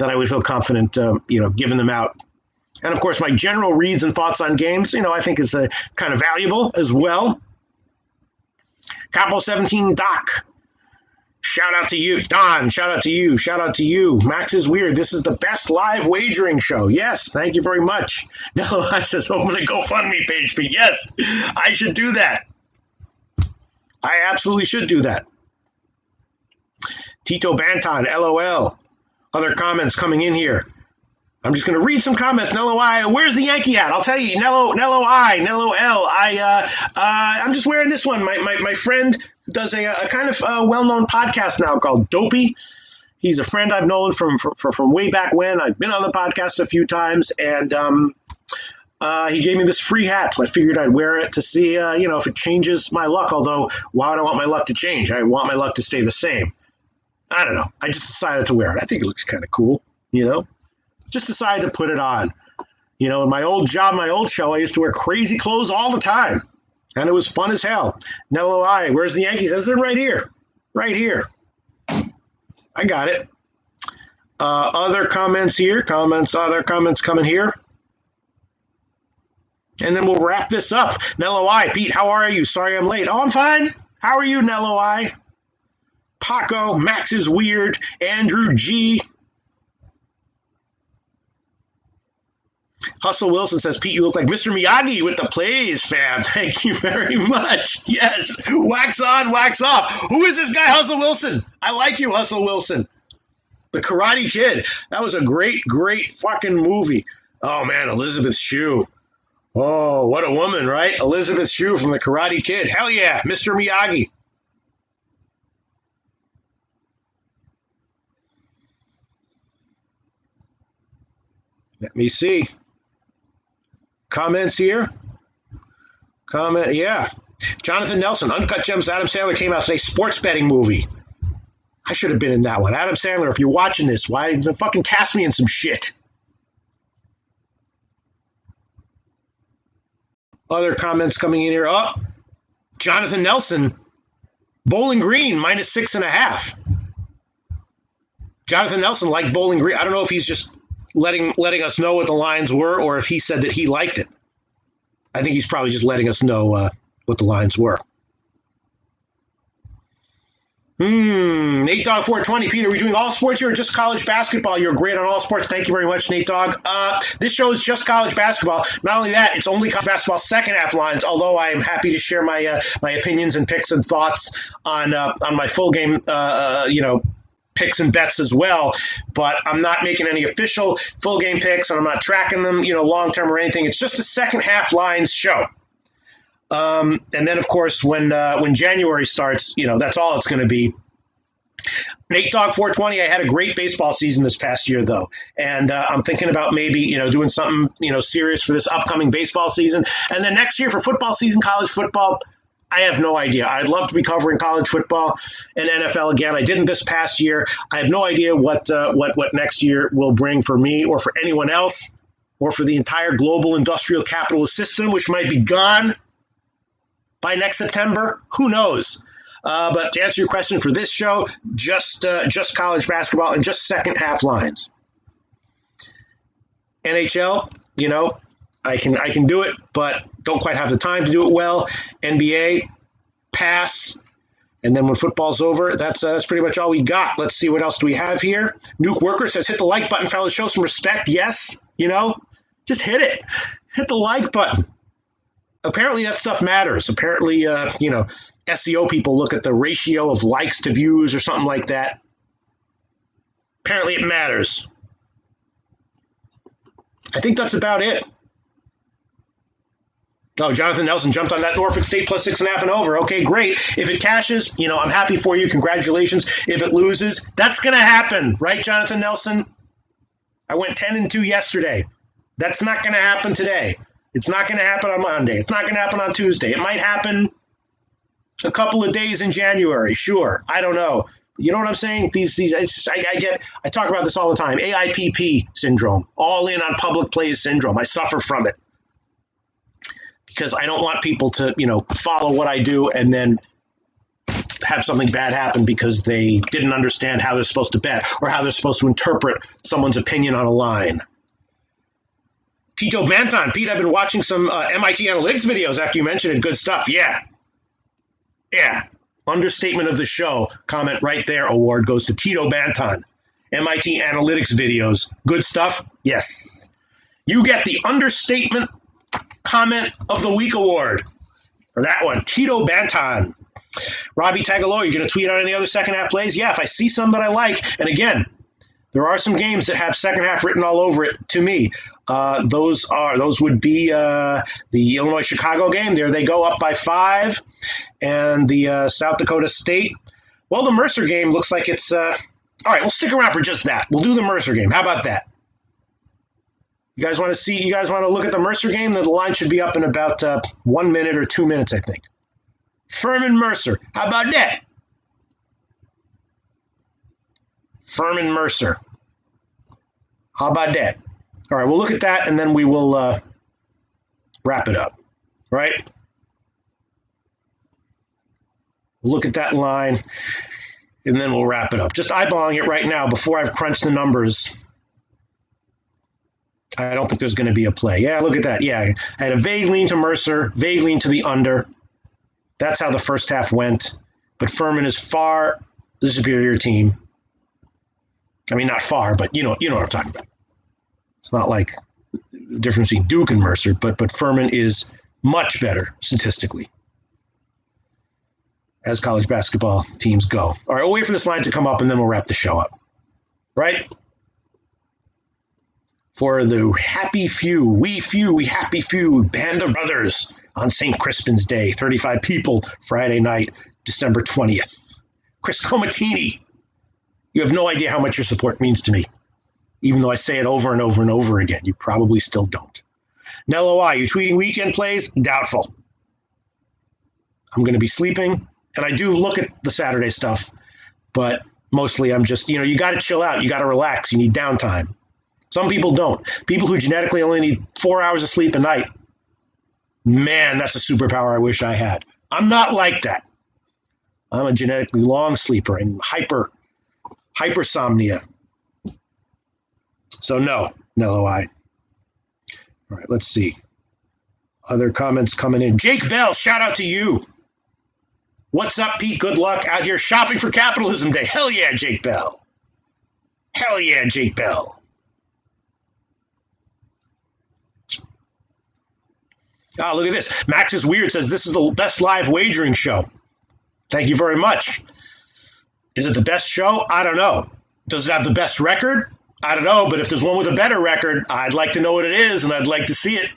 I would feel confident giving them out. And of course, my general reads and thoughts on games, I think is kind of valuable as well. Capo17 Doc. Shout out to you. Don, shout out to you. Shout out to you. Max is weird. This is the best live wagering show. Yes, thank you very much. No, I says open a GoFundMe page for yes, I should do that. I absolutely should do that. Tito Banton, LOL. Other comments coming in here. I'm just going to read some comments. Nello I, where's the Yankee hat? I'll tell you. Nello I, Nello L. I'm just wearing this one. My friend does a kind of well-known podcast now called Dopey. He's a friend I've known from way back when. I've been on the podcast a few times, and he gave me this free hat, so I figured I'd wear it to see, if it changes my luck. Although, why would I want my luck to change? I want my luck to stay the same. I don't know. I just decided to wear it. I think it looks kind of cool, Just decided to put it on. In my old job, my old show, I used to wear crazy clothes all the time. And it was fun as hell. Nello I, where's the Yankees? That's right here. Right here. I got it. Other comments here. Other comments coming here. And then we'll wrap this up. Nello I, Pete, how are you? Sorry I'm late. Oh, I'm fine. How are you, Nello I? Paco, Max is weird. Andrew G. Hustle Wilson says, Pete, you look like Mr. Miyagi with the plays, fam. Thank you very much. Yes. Wax on, wax off. Who is this guy, Hustle Wilson? I like you, Hustle Wilson. The Karate Kid. That was a great, great fucking movie. Oh, man, Elizabeth Shue. Oh, what a woman, right? Elizabeth Shue from the Karate Kid. Hell yeah, Mr. Miyagi. Let me see. Comments here. Yeah. Jonathan Nelson, Uncut Gems, Adam Sandler came out today, sports betting movie. I should have been in that one. Adam Sandler, if you're watching this, why don't you fucking cast me in some shit? Other comments coming in here. Oh, Jonathan Nelson, Bowling Green, -6.5. Jonathan Nelson liked Bowling Green. I don't know if he's just letting us know what the lines were or if he said that he liked it. I think he's probably just letting us know what the lines were. Nate Dogg 420. Peter, are we doing all sports here or just college basketball? You're great on all sports. Thank you very much, Nate Dogg. This show is just college basketball. Not only that, it's only college basketball second half lines, although I am happy to share my my opinions and picks and thoughts on my full game picks and bets as well. But I'm not making any official full game picks, and I'm not tracking them, long term or anything. It's just a second half lines show. And then, of course, when January starts, that's all it's going to be. Nate Dogg 420. I had a great baseball season this past year, though, and I'm thinking about maybe doing something serious for this upcoming baseball season, and then next year for football season, college football. I have no idea. I'd love to be covering college football and NFL again. I didn't this past year. I have no idea what next year will bring for me or for anyone else or for the entire global industrial capitalist system, which might be gone by next September. Who knows? But to answer your question for this show, just college basketball and just second half lines. NHL, I can do it, but don't quite have the time to do it well. NBA, pass. And then when football's over, that's pretty much all we got. Let's see what else do we have here. Nuke Worker says, hit the like button, fellas. Show some respect. Yes, just hit it. Hit the like button. Apparently that stuff matters. Apparently, SEO people look at the ratio of likes to views or something like that. Apparently it matters. I think that's about it. Oh, Jonathan Nelson jumped on that Norfolk State plus 6.5 and over. Okay, great. If it cashes, I'm happy for you. Congratulations. If it loses, that's going to happen. Right, Jonathan Nelson? I went 10-2 yesterday. That's not going to happen today. It's not going to happen on Monday. It's not going to happen on Tuesday. It might happen a couple of days in January. Sure. I don't know. You know what I'm saying? I talk about this all the time. AIPP syndrome, all in on public plays syndrome. I suffer from it because I don't want people to, follow what I do and then have something bad happen because they didn't understand how they're supposed to bet or how they're supposed to interpret someone's opinion on a line. Tito Banton, Pete, I've been watching some MIT analytics videos after you mentioned it. Good stuff. Yeah. Understatement of the show. Comment right there. Award goes to Tito Banton. MIT analytics videos. Good stuff. Yes. You get the understatement comment of the week award for that one. Tito Banton. Robbie Tagaloa, you're going to tweet out any other second half plays? Yeah, if I see some that I like. And again, there are some games that have second half written all over it to me. Those would be the Illinois-Chicago game. There they go up by 5. And the South Dakota State. Well, the Mercer game looks like it's all right, we'll stick around for just that. We'll do the Mercer game. How about that? You guys want to look at the Mercer game? The line should be up in about 1 minute or 2 minutes, I think. Furman Mercer. How about that? Furman Mercer. How about that? All right, we'll look at that, and then we will wrap it up, right? We'll look at that line, and then we'll wrap it up. Just eyeballing it right now before I've crunched the numbers. I don't think there's going to be a play. Yeah, look at that. Yeah, I had a vague lean to Mercer, vague lean to the under. That's how the first half went. But Furman is far the superior team. I mean, not far, but you know what I'm talking about. It's not like the difference between Duke and Mercer, but Furman is much better statistically as college basketball teams go. All right, we'll wait for this line to come up, and then we'll wrap the show up. Right? For the happy few, we happy few, band of brothers on St. Crispin's Day, 35 people, Friday night, December 20th. Chris Comatini, you have no idea how much your support means to me. Even though I say it over and over and over again, you probably still don't. Nello, why? You tweeting weekend plays? Doubtful. I'm going to be sleeping, and I do look at the Saturday stuff, but mostly I'm just, you got to chill out. You got to relax. You need downtime. Some people don't. People who genetically only need 4 hours of sleep a night, man, that's a superpower I wish I had. I'm not like that. I'm a genetically long sleeper and hypersomnia. So no, I. All right, let's see. Other comments coming in. Jake Bell, shout out to you. What's up, Pete? Good luck out here shopping for Capitalism Day. Hell yeah, Jake Bell. Hell yeah, Jake Bell. Oh, look at this. Max is Weird says this is the best live wagering show. Thank you very much. Is it the best show? I don't know. Does it have the best record? I don't know, but if there's one with a better record, I'd like to know what it is, and I'd like to see it.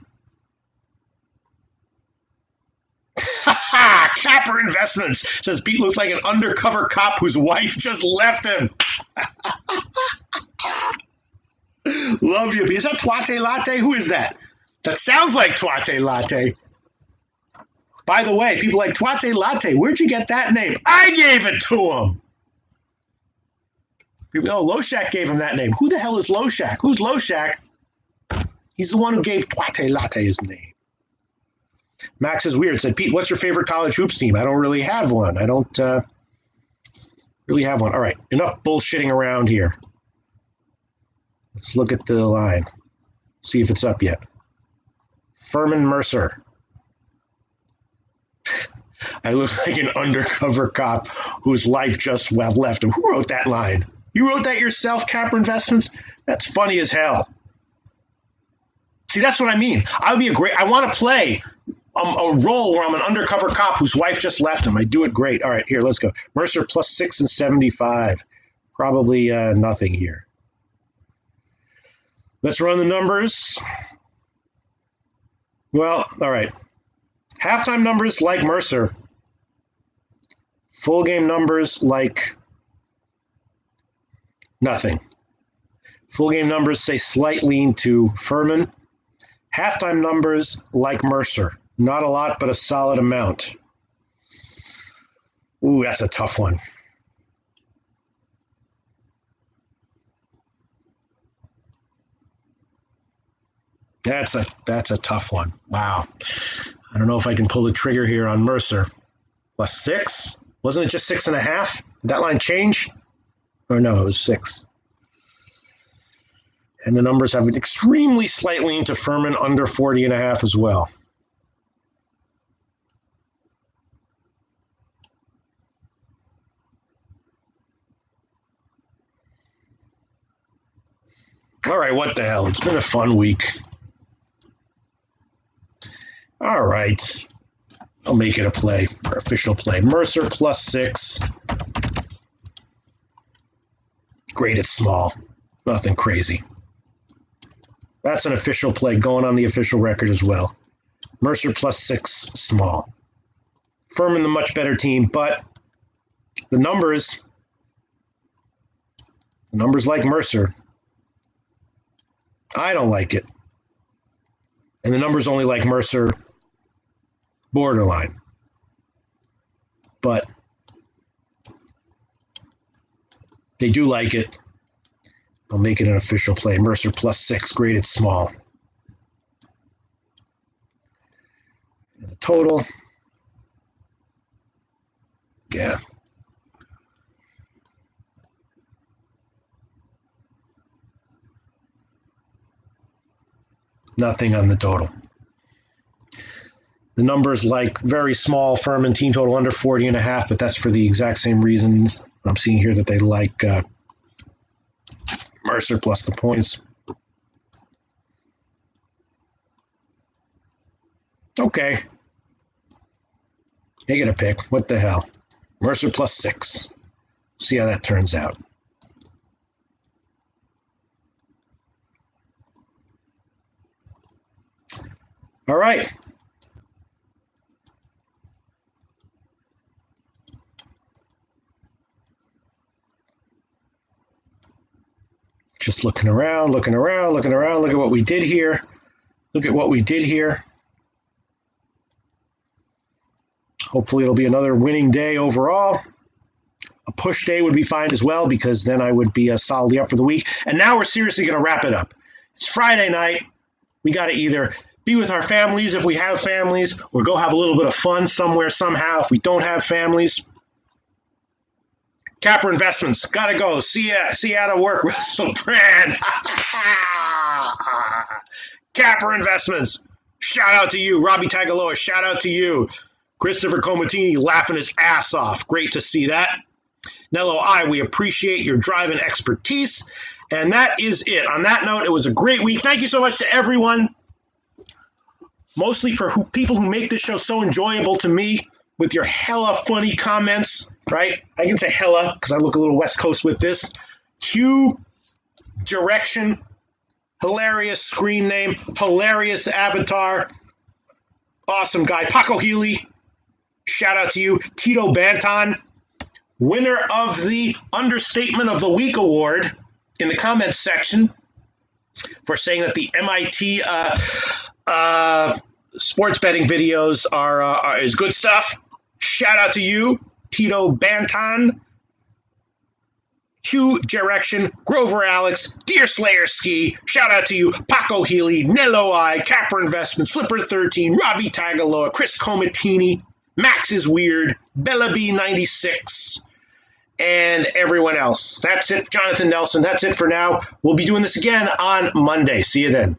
Capper Investments says Pete looks like an undercover cop whose wife just left him. Love you, Pete. Is that Twate Latte? Who is that? That sounds like Twate Latte. By the way, people like Twate Latte, where'd you get that name? I gave it to him. Oh, Loshak gave him that name. Who the hell is Loshak? Who's Loshak? He's the one who gave Twate Latte his name. Max is Weird said, Pete, what's your favorite college hoops team? I don't really have one. I don't really have one. All right, enough bullshitting around here. Let's look at the line. See if it's up yet. Furman Mercer. I look like an undercover cop whose life just left him. Who wrote that line? You wrote that yourself, Capper Investments? That's funny as hell. See, that's what I mean. I want to play a role where I'm an undercover cop whose wife just left him. I do it great. All right, here, let's go. Mercer plus 6 and 75. Probably nothing here. Let's run the numbers. Well, all right. Halftime numbers like Mercer. Full game numbers like nothing. Full game numbers say slight lean to Furman. Halftime numbers like Mercer. Not a lot, but a solid amount. Ooh, that's a tough one. That's a tough one. Wow. I don't know if I can pull the trigger here on Mercer. Plus 6? Wasn't it just 6.5? Did that line change? Or no, it was 6. And the numbers have an extremely slight lean to Furman under 40.5 as well. All right, what the hell? It's been a fun week. All right. I'll make it a play, or official play. Mercer plus 6. Graded small. Nothing crazy. That's an official play going on the official record as well. Mercer plus 6 small. Furman the much better team, but the numbers like Mercer, I don't like it. And the numbers only like Mercer borderline. But they do like it. I'll make it an official play. Mercer plus 6, graded small. And the total. Yeah. Nothing on the total. The numbers like very small Furman team total under 40.5, but that's for the exact same reasons I'm seeing here that they like Mercer plus the points. Okay. You get a pick. What the hell? Mercer plus 6. See how that turns out. All right. Just looking around. Look at what we did here. Hopefully it'll be another winning day overall. A push day would be fine as well, because then I would be solidly up for the week. And now we're seriously going to wrap it up. It's Friday night. We got to either be with our families if we have families, or go have a little bit of fun somewhere, somehow, if we don't have families. Capper Investments, gotta go. See you out of work, Russell Brand. Capper Investments, Shout out to you. Robbie Tagaloa, shout out to you. Christopher Comatini laughing his ass off. Great to see that. Nello I, we appreciate your drive and expertise. And that is it. On that note, it was a great week. Thank you so much to everyone, mostly for people who make this show so enjoyable to me with your hella funny comments, right? I can say hella because I look a little West Coast with this. Q Direction, hilarious screen name, hilarious avatar, awesome guy. Paco Healy, shout out to you. Tito Banton, winner of the Understatement of the Week award in the comments section for saying that the MIT sports betting videos is good stuff. Shout out to you, Tito Banton. Q Direction, Grover Alex, Deer Slayer Ski, shout out to you, Paco Healy, Nello I, Capper Investment, Slipper 13, Robbie Tagaloa, Chris Comatini, Max is Weird, Bella B96, and everyone else. That's it, Jonathan Nelson. That's it for now. We'll be doing this again on Monday. See you then.